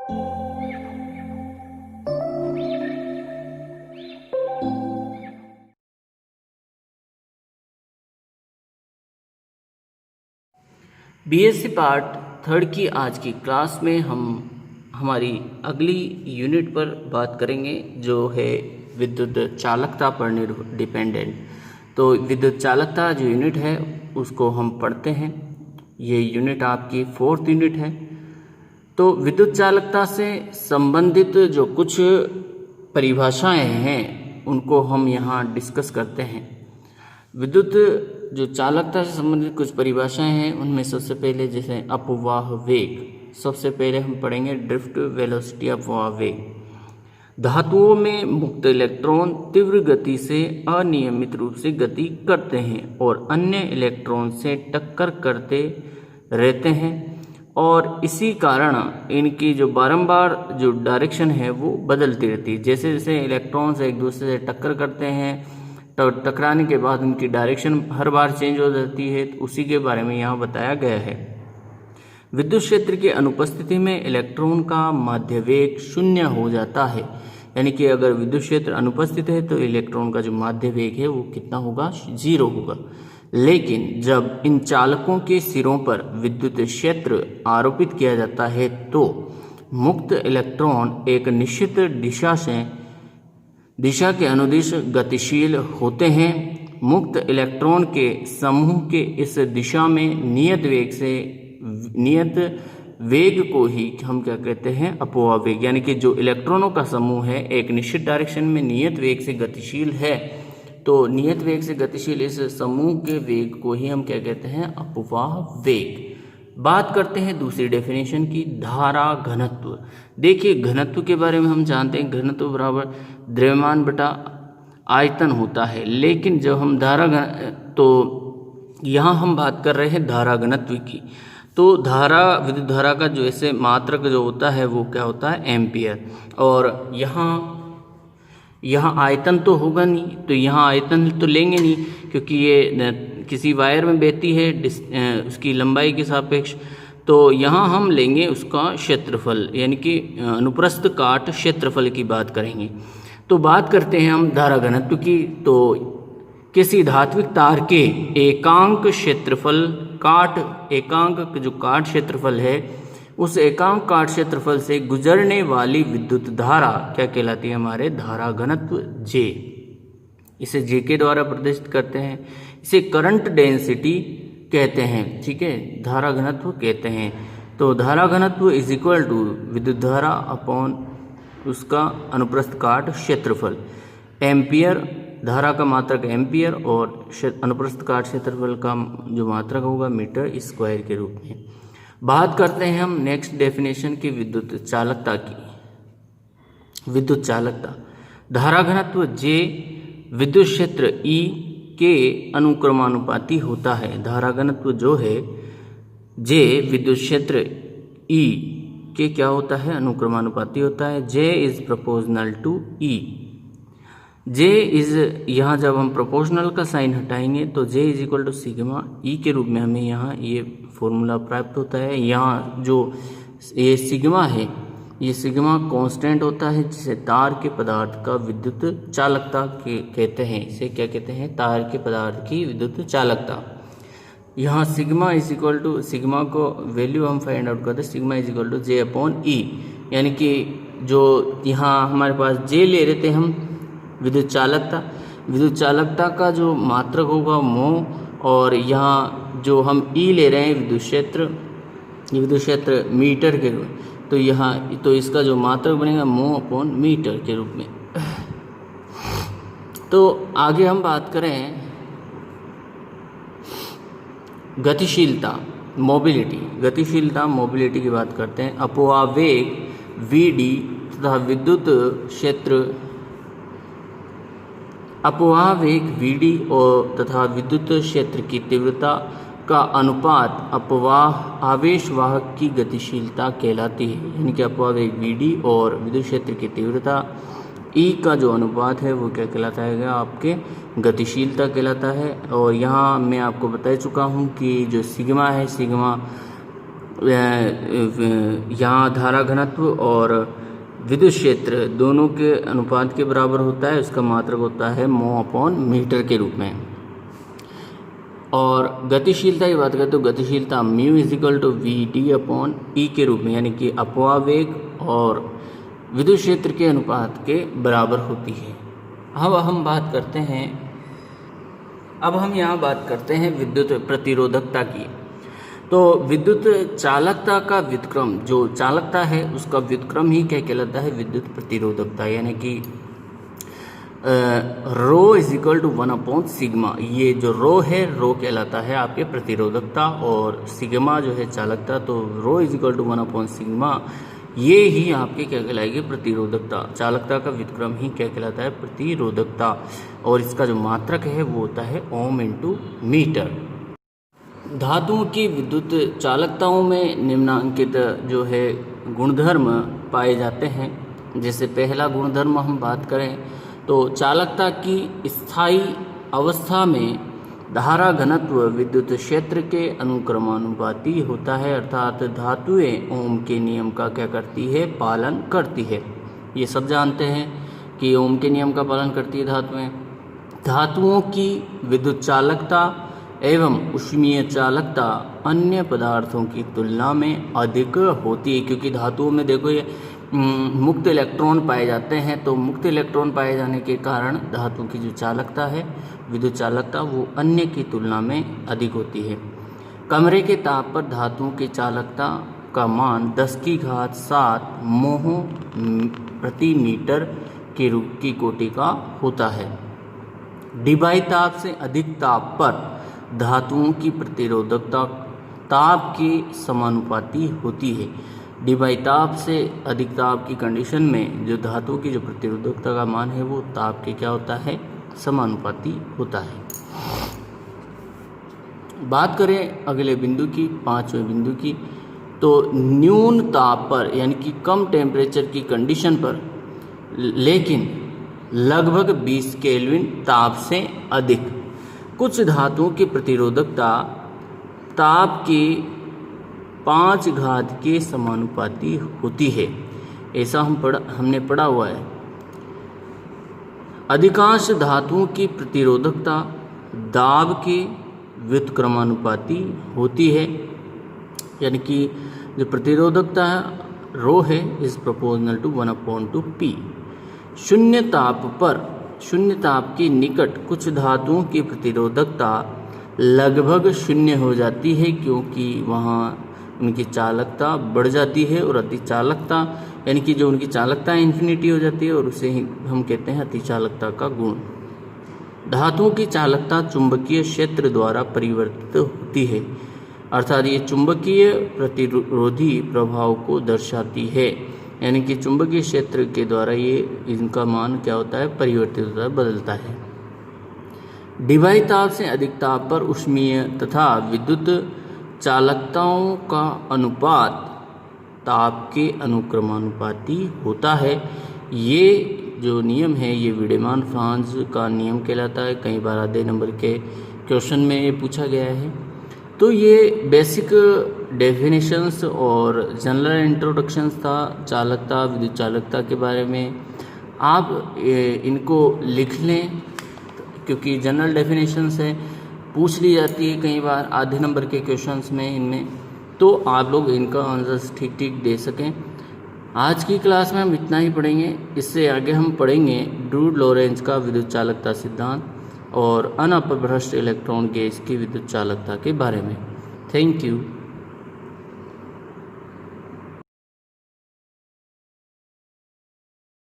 BSc part third की आज की क्लास में हम हमारी अगली यूनिट पर बात करेंगे जो है विद्युत चालकता पर डिपेंडेंट। तो विद्युत चालकता जो यूनिट है उसको हम पढ़ते हैं। ये यूनिट आपकी 4th यूनिट है। तो विद्युत चालकता से संबंधित जो कुछ परिभाषाएं हैं उनको हम यहाँ डिस्कस करते हैं। विद्युत जो चालकता से संबंधित कुछ परिभाषाएं हैं उनमें सबसे पहले जैसे अपवाह वेग, सबसे पहले हम पढ़ेंगे ड्रिफ्ट वेलोसिटी, अपवाह वेग। धातुओं में मुक्त इलेक्ट्रॉन तीव्र गति से अनियमित रूप से गति करते हैं और अन्य इलेक्ट्रॉन से टक्कर करते रहते हैं और इसी कारण इनकी जो बारंबार जो डायरेक्शन है वो बदलती रहती है। जैसे जैसे इलेक्ट्रॉन्स एक दूसरे से टक्कर करते हैं तो टकराने के बाद उनकी डायरेक्शन हर बार चेंज हो जाती है, तो उसी के बारे में यहाँ बताया गया है। विद्युत क्षेत्र की अनुपस्थिति में इलेक्ट्रॉन का माध्य वेग 0 हो जाता है, यानी कि अगर विद्युत क्षेत्र अनुपस्थित है तो इलेक्ट्रॉन का जो माध्य वेग है वो कितना होगा, 0 होगा। लेकिन जब इन चालकों के सिरों पर विद्युत क्षेत्र आरोपित किया जाता है तो मुक्त इलेक्ट्रॉन एक निश्चित दिशा के अनुदिश गतिशील होते हैं। मुक्त इलेक्ट्रॉन के समूह के इस दिशा में नियत वेग को ही हम क्या कहते हैं, अपवाह वेग। यानी कि जो इलेक्ट्रॉनों का समूह है एक निश्चित डायरेक्शन में नियत वेग से गतिशील है, तो नियत वेग से गतिशील इस समूह के वेग को ही हम क्या कहते हैं, अपवाह वेग। बात करते हैं दूसरी डेफिनेशन की, धारा घनत्व। देखिए घनत्व के बारे में हम जानते हैं, घनत्व बराबर द्रव्यमान बटा आयतन होता है। लेकिन जब हम तो यहाँ हम बात कर रहे हैं धारा घनत्व की। तो विद्युत धारा का जो ऐसे मात्रक जो होता है वो क्या होता है, एम्पियर। और यहाँ आयतन तो होगा नहीं, तो यहाँ आयतन तो लेंगे नहीं क्योंकि ये किसी वायर में बहती है उसकी लंबाई के सापेक्ष। तो यहाँ हम लेंगे उसका क्षेत्रफल, यानी कि अनुप्रस्थ काट क्षेत्रफल की बात करेंगे। तो बात करते हैं हम धारा घनत्व की। तो किसी धात्विक तार के एकांक जो काट क्षेत्रफल है उस एकांक काट क्षेत्रफल से गुजरने वाली विद्युत धारा क्या कहलाती है, हमारे धारा घनत्व J। इसे J के द्वारा प्रदर्शित करते हैं। इसे करंट डेंसिटी कहते हैं, ठीक है, धारा घनत्व कहते हैं। तो धारा घनत्व इज इक्वल टू विद्युत धारा अपॉन उसका अनुप्रस्थ काट क्षेत्रफल। एम्पियर, धारा का मात्रक एम्पियर और अनुप्रस्थ काट क्षेत्रफल का जो मात्रक होगा मीटर स्क्वायर के रूप में। बात करते हैं हम नेक्स्ट डेफिनेशन की, विद्युत चालकता की। विद्युत चालकता, धारा घनत्व J विद्युत क्षेत्र E के अनुक्रमानुपाती होता है। धारा घनत्व जो है J विद्युत क्षेत्र E के क्या होता है, अनुक्रमानुपाती होता है। J is proportional to E। J is, यहाँ जब हम प्रोपोर्शनल का साइन हटाएंगे तो J is equal to sigma E के रूप में हमें यहाँ ये फॉर्मूला प्राप्त होता है। यहाँ जो ये सिग्मा है, ये सिग्मा कांस्टेंट होता है जिसे तार के पदार्थ का विद्युत चालकता कहते हैं। इसे क्या कहते हैं, तार के पदार्थ की विद्युत चालकता। यहाँ sigma is equal to, sigma को वैल्यू हम फाइंड आउट करते हैं, sigma is equal to J upon E। यानी कि जो यहाँ हमारे पास J ले रहे थे हम विद्युत चालकता का जो मात्रक होगा मोह, और यहाँ जो हम E ले रहे हैं विद्युत क्षेत्र मीटर के रूप में, तो यहाँ तो इसका जो मात्रक बनेगा मोह अपॉन मीटर के रूप में। तो आगे हम बात करें गतिशीलता, मोबिलिटी की बात करते हैं। अपवाह वेग Vd तथा विद्युत क्षेत्र, अपवाह वेग Vd और तथा विद्युत क्षेत्र की तीव्रता का अनुपात अपवाह आवेश वाहक की गतिशीलता कहलाती है। यानी कि अपवाह वेग Vd और विद्युत क्षेत्र की तीव्रता E का जो अनुपात है वो क्या कहलाता है, आपके गतिशीलता कहलाता है। और यहाँ मैं आपको बता चुका हूँ कि जो सिग्मा है, सिग्मा यहाँ धारा घनत्व और विद्युत क्षेत्र दोनों के अनुपात के बराबर होता है। उसका मात्रक होता है mho अपॉन मीटर के रूप में। और गतिशीलता की बात करें तो गतिशीलता mu is equal to v d upon E के रूप में, यानी कि अपवावेग और विद्युत क्षेत्र के अनुपात के बराबर होती है। अब हम यहाँ बात करते हैं विद्युत प्रतिरोधकता की। तो विद्युत चालकता का व्युत्क्रम, जो चालकता है उसका व्युत्क्रम ही क्या कहलाता है? विद्युत प्रतिरोधकता, यानी कि rho is equal to 1 upon sigma. ये जो रो है, रो कहलाता है आपके प्रतिरोधकता, और सिग्मा जो है चालकता। तो rho is equal to 1 upon sigma, ये ही आपके क्या कहलाएगी? प्रतिरोधकता। चालकता का व्युत्क्रम ही क्या कहलाता है? प्रतिरोधकता। और इसका जो मात्रक है वो होता है ओम इंटू मीटर। धातुओं की विद्युत चालकताओं में निम्नांकित जो है गुणधर्म पाए जाते हैं। जैसे पहला गुणधर्म हम बात करें तो चालकता की स्थायी अवस्था में धारा घनत्व विद्युत क्षेत्र के अनुक्रमानुपाती होता है, अर्थात धातुएं ओम के नियम का क्या करती है? पालन करती है। ये सब जानते हैं कि ओम के नियम का पालन करती है धातुएं। धातुओं की विद्युत चालकता एवं ऊष्मीय चालकता अन्य पदार्थों की तुलना में अधिक होती है, क्योंकि धातुओं में देखो ये मुक्त इलेक्ट्रॉन पाए जाते हैं। तो मुक्त इलेक्ट्रॉन पाए जाने के कारण धातु की जो चालकता है, विद्युत चालकता, वो अन्य की तुलना में अधिक होती है। कमरे के ताप पर धातुओं की चालकता का मान 10⁷ मोह प्रति मीटर के रूप की कोटि का होता है। डिबाई ताप से अधिक ताप पर धातुओं की प्रतिरोधकता ताप के समानुपाती होती है। डिबाई ताप से अधिक ताप की कंडीशन में जो धातु की जो प्रतिरोधकता का मान है वो ताप के क्या होता है? समानुपाती होता है। बात करें अगले बिंदु की, 5वें बिंदु की, तो न्यून ताप पर यानी कि कम टेम्परेचर की कंडीशन पर लेकिन लगभग 20 केल्विन ताप से अधिक कुछ धातुओं की प्रतिरोधकता ताप के 5 घात के समानुपाती होती है। ऐसा हमने पढ़ा हुआ है। अधिकांश धातुओं की प्रतिरोधकता दाब के व्युत्क्रमानुपाती होती है, यानी कि जो प्रतिरोधकता रो है इज प्रोपोर्शनल टू 1/2p। शून्य ताप पर, शून्य ताप के निकट कुछ धातुओं की प्रतिरोधकता लगभग शून्य हो जाती है, क्योंकि वहाँ उनकी चालकता बढ़ जाती है, और अति चालकता यानी कि जो उनकी चालकता इन्फिनिटी हो जाती है, और उसे ही हम कहते हैं अति चालकता का गुण। धातुओं की चालकता चुंबकीय क्षेत्र द्वारा परिवर्तित होती है, अर्थात ये चुंबकीय प्रतिरोधी प्रभाव को दर्शाती है, यानी कि चुंबकीय क्षेत्र के द्वारा ये इनका मान क्या होता है? परिवर्तित होता है, बदलता है। डिबाई ताप से अधिक ताप पर ऊष्मीय तथा विद्युत चालकताओं का अनुपात ताप के अनुक्रमानुपाती होता है। ये जो नियम है ये वीडेमान फ्रांज का नियम कहलाता है। कई बार आधे नंबर के क्वेश्चन में ये पूछा गया है। तो ये बेसिक डेफिनेशंस और जनरल इंट्रोडक्शंस था चालकता, विद्युत चालकता के बारे में। आप इनको लिख लें, क्योंकि जनरल डेफिनेशंस है, पूछ ली जाती है कई बार आधे नंबर के क्वेश्चंस में इनमें, तो आप लोग इनका आंसर्स ठीक ठीक दे सकें। आज की क्लास में हम इतना ही पढ़ेंगे। इससे आगे हम पढ़ेंगे ड्रूड लॉरेंज का विद्युत चालकता सिद्धांत और अनअपभ्रष्ट इलेक्ट्रॉन गैस की विद्युत चालकता के बारे में। Thank you.